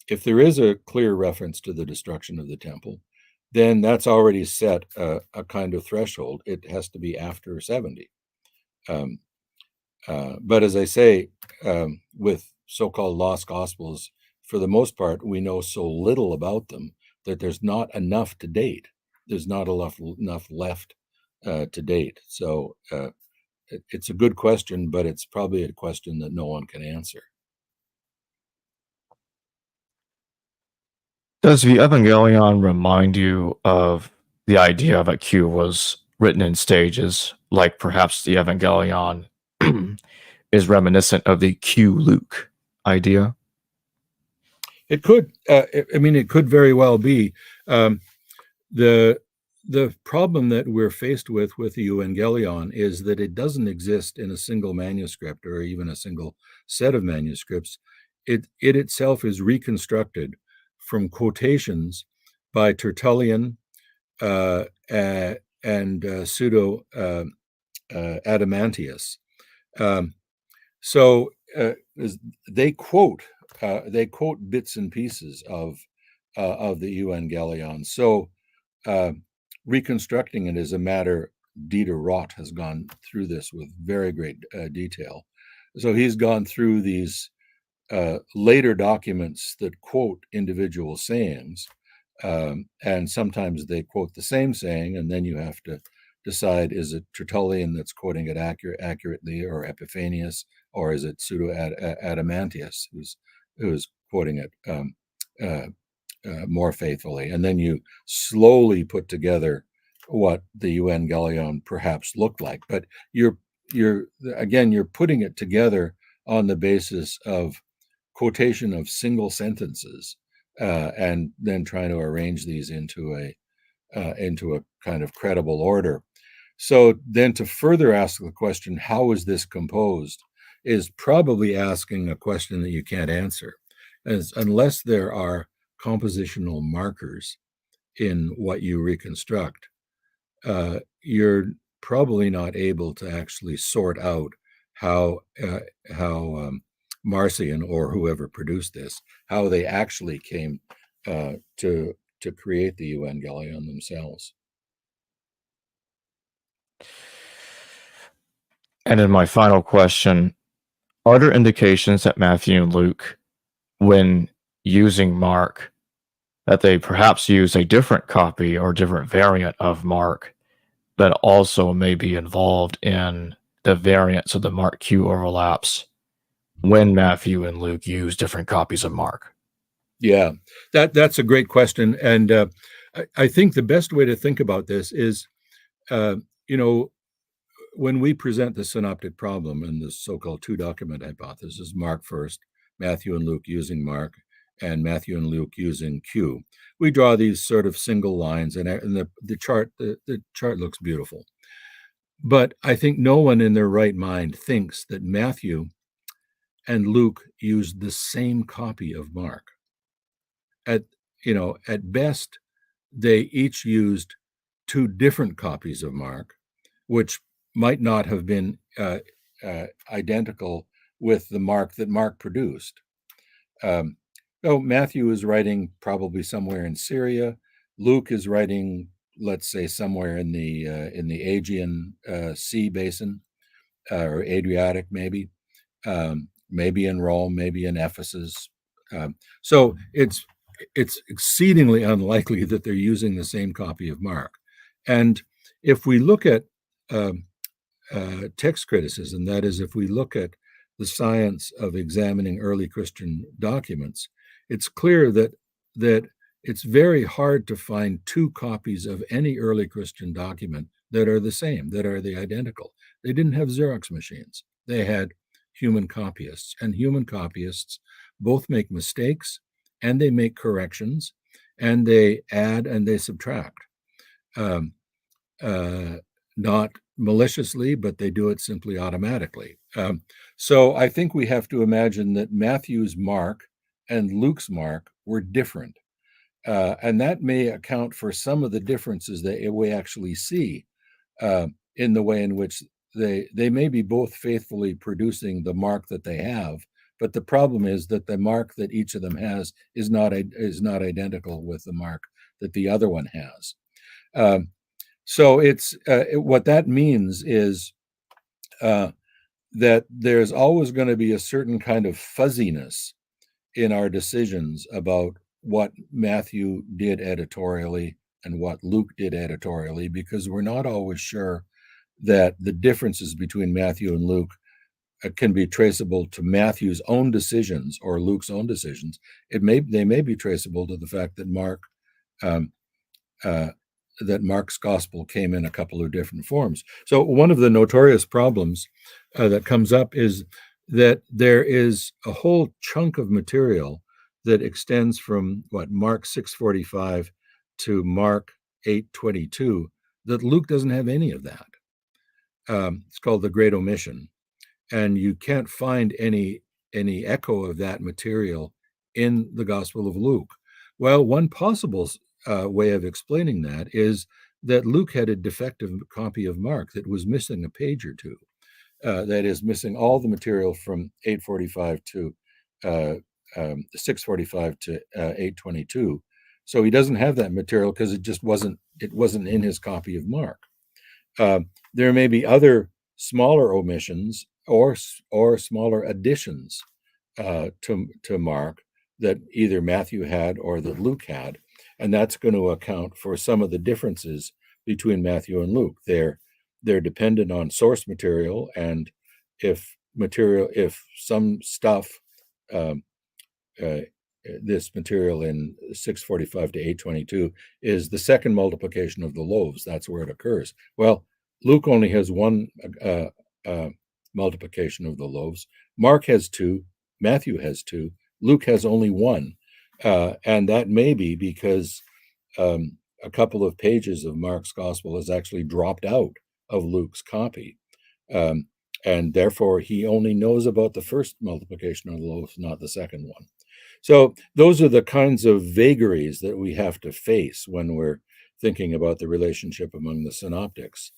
If there is a clear reference to the destruction of the temple, then that's already set a kind of threshold. It has to be after 70. But as I say, with so-called lost gospels, for the most part, we know so little about them that there's not enough to date. there's not enough left to date. So it's a good question, but it's probably a question that no one can answer. Does the Evangelion remind you of the idea that Q was written in stages, like perhaps the Evangelion is reminiscent of the Q Luke idea? It could. I mean, it could very well be. The the problem that we're faced with the Evangelion is that it doesn't exist in a single manuscript or even a single set of manuscripts. It itself is reconstructed from quotations by Tertullian and pseudo Adamantius. So they quote bits and pieces of the Evangelion. So reconstructing it is a matter. Dieter Roth has gone through this with very great detail. So he's gone through these later documents that quote individual sayings, and sometimes they quote the same saying, and then you have to decide, is it Tertullian that's quoting it accurately, or Epiphanius, or is it pseudo Adamantius who's quoting it more faithfully? And then you slowly put together what the Evangelion perhaps looked like. But you're putting it together on the basis of quotation of single sentences, and then trying to arrange these into a kind of credible order. So then to further ask the question, how is this composed, is probably asking a question that you can't answer, unless there are compositional markers in what you reconstruct. You're probably not able to actually sort out how Marcion or whoever produced this, how they actually came to create the Evangelion themselves. And in my final question, are there indications that Matthew and Luke, when using Mark, that they perhaps use a different copy or different variant of Mark that also may be involved in the variants of the Mark Q overlaps when Matthew and Luke use different copies of Mark? Yeah, that's a great question. And I think the best way to think about this is, when we present the synoptic problem and the so-called two-document hypothesis, Mark first, Matthew and Luke using Mark, and Matthew and Luke using Q, we draw these sort of single lines, and the chart looks beautiful. But I think no one in their right mind thinks that Matthew and Luke used the same copy of Mark. At best, they each used two different copies of Mark, which might not have been identical with the Mark that Mark produced. Matthew is writing probably somewhere in Syria. Luke is writing, let's say, somewhere in the Aegean Sea basin, or Adriatic, maybe in Rome, maybe in Ephesus. So it's exceedingly unlikely that they're using the same copy of Mark. And if we look at text criticism, that is, if we look at the science of examining early Christian documents, it's clear that it's very hard to find two copies of any early Christian document that are the same, that are the identical. They didn't have Xerox machines. They had human copyists, and human copyists both make mistakes, and they make corrections, and they add and they subtract. Not maliciously, but they do it simply automatically. So I think we have to imagine that Matthew's Mark and Luke's Mark were different. And that may account for some of the differences that we actually see in the way in which they may be both faithfully producing the Mark that they have, but the problem is that the Mark that each of them has is not identical with the Mark that the other one has. So what that means is that there's always going to be a certain kind of fuzziness in our decisions about what Matthew did editorially and what Luke did editorially, because we're not always sure that the differences between Matthew and Luke can be traceable to Matthew's own decisions or Luke's own decisions. They may be traceable to the fact that Mark's gospel came in a couple of different forms. So one of the notorious problems that comes up is that there is a whole chunk of material that extends from Mark 6:45 to Mark 8:22 that Luke doesn't have any of that. It's called the Great Omission, and you can't find any echo of that material in the Gospel of Luke. Well, one possible way of explaining that is that Luke had a defective copy of Mark that was missing a page or two. That is, missing all the material from 8:45 to 6:45 to 8:22. So he doesn't have that material because it wasn't in his copy of Mark. There may be other smaller omissions or smaller additions to Mark that either Matthew had or that Luke had, and that's going to account for some of the differences between Matthew and Luke. They're dependent on source material, and if some stuff, this material in 6:45 to 8:22 is the second multiplication of the loaves, that's where it occurs. Well, Luke only has one multiplication of the loaves. Mark has two, Matthew has two, Luke has only one. And that may be because a couple of pages of Mark's gospel is actually dropped out of Luke's copy. And therefore, he only knows about the first multiplication of the loaves, not the second one. So those are the kinds of vagaries that we have to face when we're thinking about the relationship among the synoptics.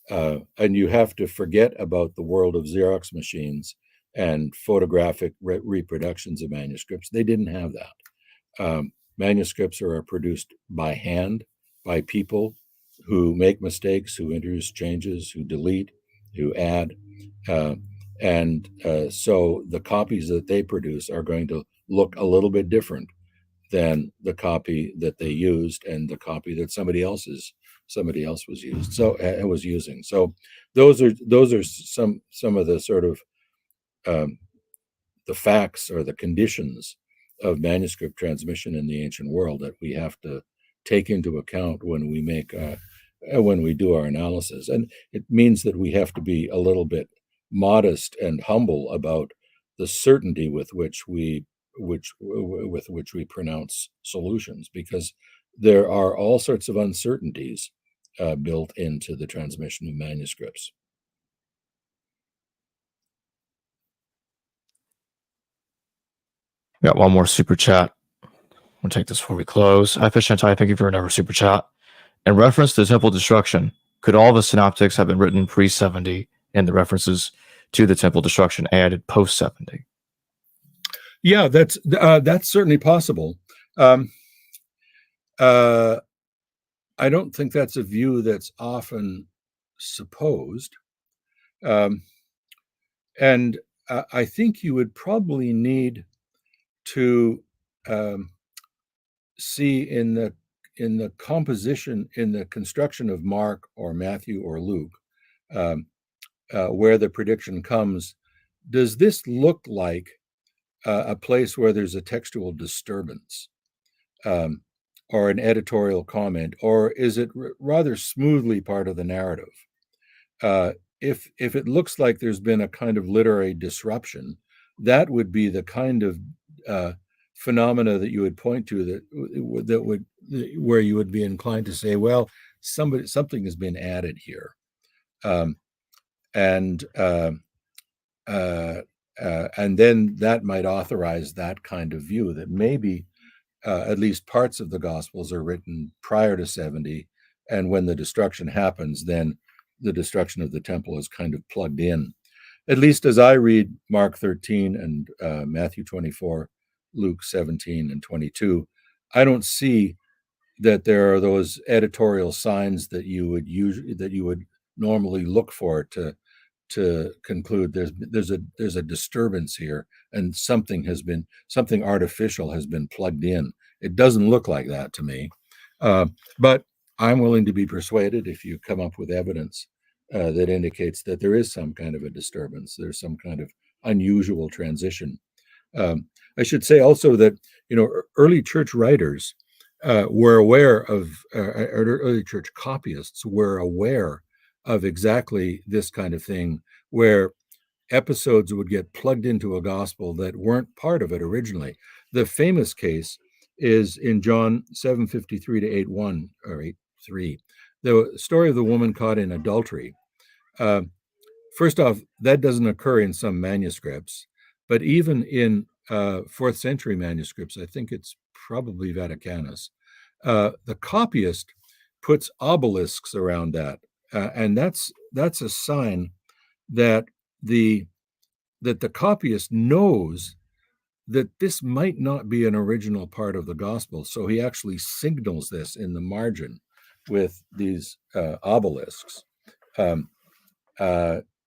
And you have to forget about the world of Xerox machines and photographic reproductions of manuscripts. They didn't have that. Manuscripts are produced by hand, by people who make mistakes, who introduce changes, who delete, who add. So the copies that they produce are going to look a little bit different than the copy that they used and the copy that somebody else was using. So those are some of the sort of the facts or the conditions of manuscript transmission in the ancient world that we have to take into account when we do our analysis. And it means that we have to be a little bit modest and humble about the certainty with which we pronounce solutions, because there are all sorts of uncertainties built into the transmission of manuscripts. We got one more super chat. We'll take this before we close. Hi, Fish and Ty, thank you for another super chat. In reference to temple destruction, could all the synoptics have been written pre-70 and the references to the temple destruction added post-70? Yeah, that's certainly possible. I don't think that's a view that's often supposed. And I think you would probably need to see in the composition, in the construction of Mark or Matthew or Luke, where the prediction comes, does this look like a place where there's a textual disturbance or an editorial comment, or is it rather smoothly part of the narrative? If it looks like there's been a kind of literary disruption, that would be the kind of phenomena that you would point to where you would be inclined to say, well, something has been added here, and then that might authorize that kind of view that maybe at least parts of the Gospels are written prior to 70, and when the destruction happens, then the destruction of the temple is kind of plugged in. At least as I read Mark 13 and Matthew 24, Luke 17 and 22, I don't see that there are those editorial signs that you would normally look for to conclude there's a disturbance here and something artificial has been plugged in. It doesn't look like that to me. But I'm willing to be persuaded if you come up with evidence that indicates that there is some kind of a disturbance, there's some kind of unusual transition. I should say also that early church writers were aware of, early church copyists were aware of exactly this kind of thing, where episodes would get plugged into a gospel that weren't part of it originally. The famous case is in John 7:53 to 8:1 or 8:3, the story of the woman caught in adultery. Uh, First off, that doesn't occur in some manuscripts, but even in 4th century manuscripts, I think it's probably Vaticanus, the copyist puts obelisks around that, and that's a sign that the copyist knows that this might not be an original part of the gospel, so he actually signals this in the margin with these obelisks. Um,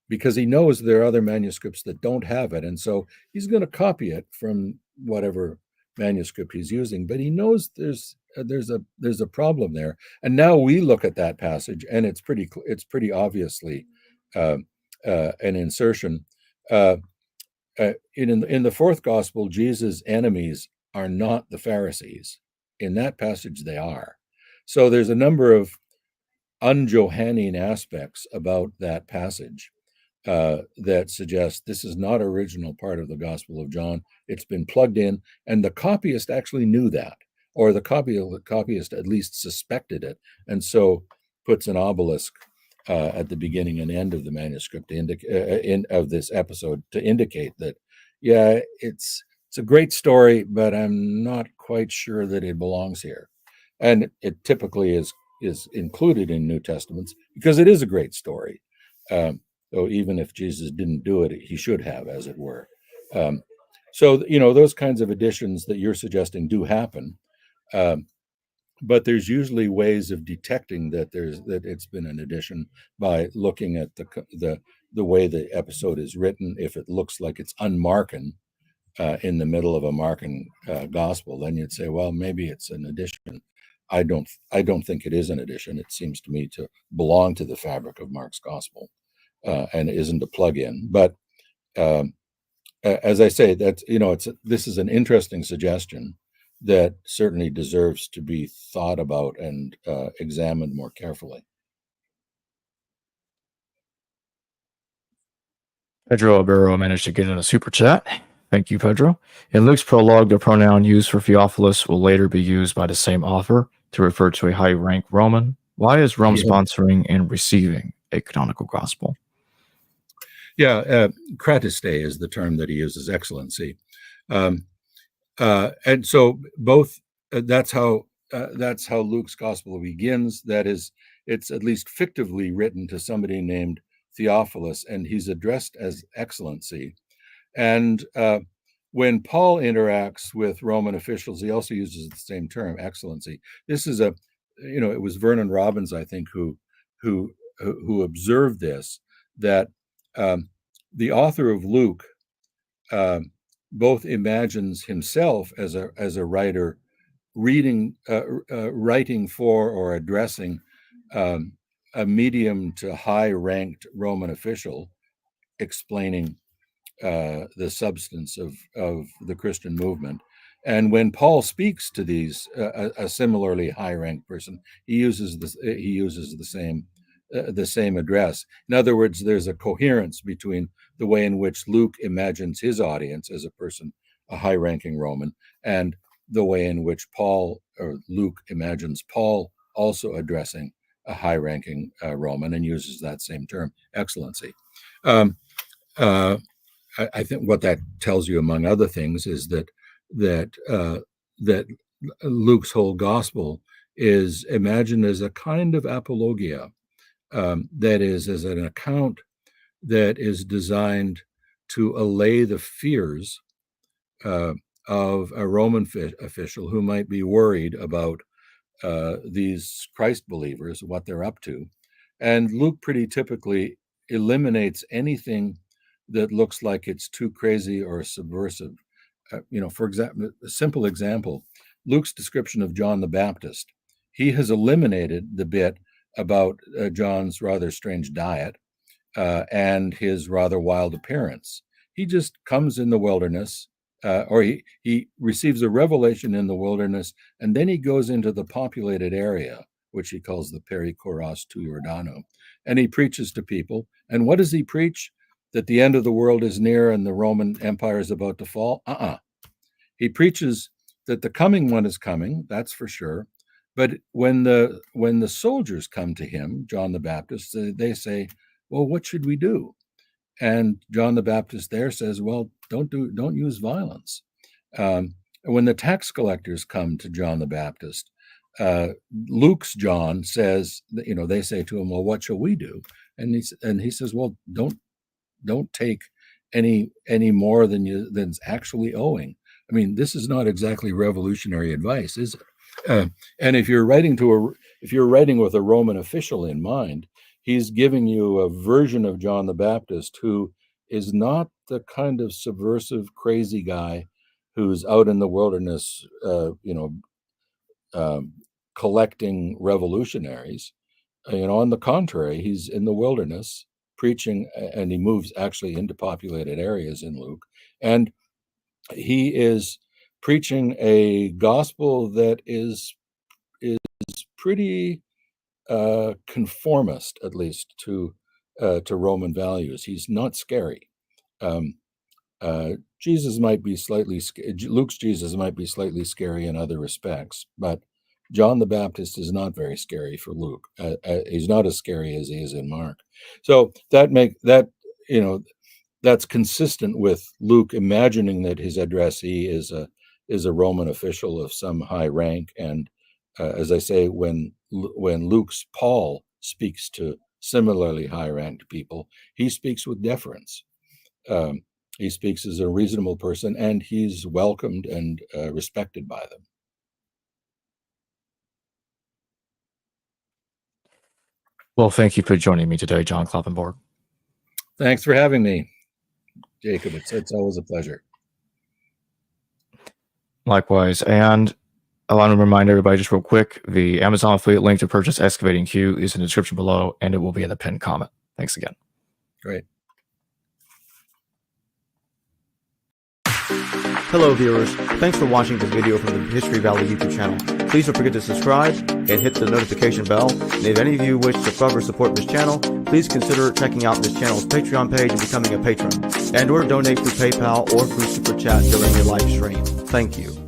because he knows there are other manuscripts that don't have it, and so he's going to copy it from whatever manuscript he's using. But he knows there's a problem there, and now we look at that passage, and it's pretty obviously an insertion. In the fourth gospel, Jesus' enemies are not the Pharisees. In that passage, they are. So there's a number of un-Johannine aspects about that passage that suggest this is not original part of the Gospel of John. It's been plugged in, and the copyist actually knew that, or the copyist at least suspected it, and so puts an obelisk at the beginning and end of the manuscript of this episode to indicate that, yeah, it's a great story, but I'm not quite sure that it belongs here. And it typically is included in New Testaments because it is a great story. So even if Jesus didn't do it, he should have, as it were. So those kinds of additions that you're suggesting do happen, but there's usually ways of detecting that it's been an addition by looking at the way the episode is written. If it looks like it's unmarken in the middle of a marking gospel, then you'd say, well, maybe it's an addition. I don't think it is an addition. It seems to me to belong to the fabric of Mark's gospel. And isn't a plug-in, but as I say, that's this is an interesting suggestion that certainly deserves to be thought about and examined more carefully. Pedro Albero managed to get in a super chat. Thank you, Pedro. In Luke's prologue, the pronoun used for Theophilus will later be used by the same author to refer to a high-rank Roman. Why is Rome sponsoring and receiving a canonical gospel? Yeah, Kratiste is the term that he uses, excellency, and so both. That's how Luke's gospel begins. That is, it's at least fictively written to somebody named Theophilus, and he's addressed as excellency. And when Paul interacts with Roman officials, he also uses the same term, excellency. This is it was Vernon Robbins, I think, who observed this, that the author of Luke both imagines himself as a writer writing for or addressing a medium to high-ranked Roman official, explaining the substance of the Christian movement. And when Paul speaks to these a similarly high-ranked person, he uses the same address. In other words, there's a coherence between the way in which Luke imagines his audience as a person, a high-ranking Roman, and the way in which Luke imagines Paul also addressing a high-ranking Roman, and uses that same term, excellency. I think what that tells you, among other things, is that Luke's whole gospel is imagined as a kind of apologia, that is, as an account that is designed to allay the fears of a Roman official who might be worried about these Christ believers, what they're up to. And Luke pretty typically eliminates anything that looks like it's too crazy or subversive. For example, a simple example, Luke's description of John the Baptist he has eliminated the bit about John's rather strange diet and his rather wild appearance. He just comes in the wilderness, or he receives a revelation in the wilderness, and then he goes into the populated area, which he calls the Perikoros tu Jordano, and he preaches to people. And what does he preach? That the end of the world is near and the Roman Empire is about to fall? He preaches that the coming one is coming, that's for sure. But when the soldiers come to him, John the Baptist, they say, well, what should we do? And John the Baptist there says, well, don't use violence. When the tax collectors come to John the Baptist, Luke's John says, they say to him, well, what shall we do? And he says, well, don't take any more than's actually owing. I mean, this is not exactly revolutionary advice, is it? And if you're writing with a Roman official in mind, he's giving you a version of John the Baptist who is not the kind of subversive, crazy guy who's out in the wilderness, collecting revolutionaries. On the contrary, he's in the wilderness preaching, and he moves actually into populated areas in Luke, and he is preaching a gospel that is pretty conformist, at least to Roman values. He's not scary. Jesus might be Luke's Jesus might be slightly scary in other respects, but John the Baptist is not very scary for Luke. He's not as scary as he is in Mark. So that's consistent with Luke imagining that his addressee is a Roman official of some high rank. And as I say, when Luke's Paul speaks to similarly high-ranked people, he speaks with deference. He speaks as a reasonable person, and he's welcomed and respected by them. Well, thank you for joining me today, John Kloppenborg. Thanks for having me, Jacob. It's always a pleasure. Likewise. And I want to remind everybody just real quick, the Amazon affiliate link to purchase Excavating Q is in the description below, and it will be in the pinned comment. Thanks again. Great. Hello viewers, thanks for watching this video from the History Valley YouTube channel. Please don't forget to subscribe and hit the notification bell. And if any of you wish to further support this channel, please consider checking out this channel's Patreon page and becoming a patron, and or donate through PayPal or through Super Chat during your live stream. Thank you.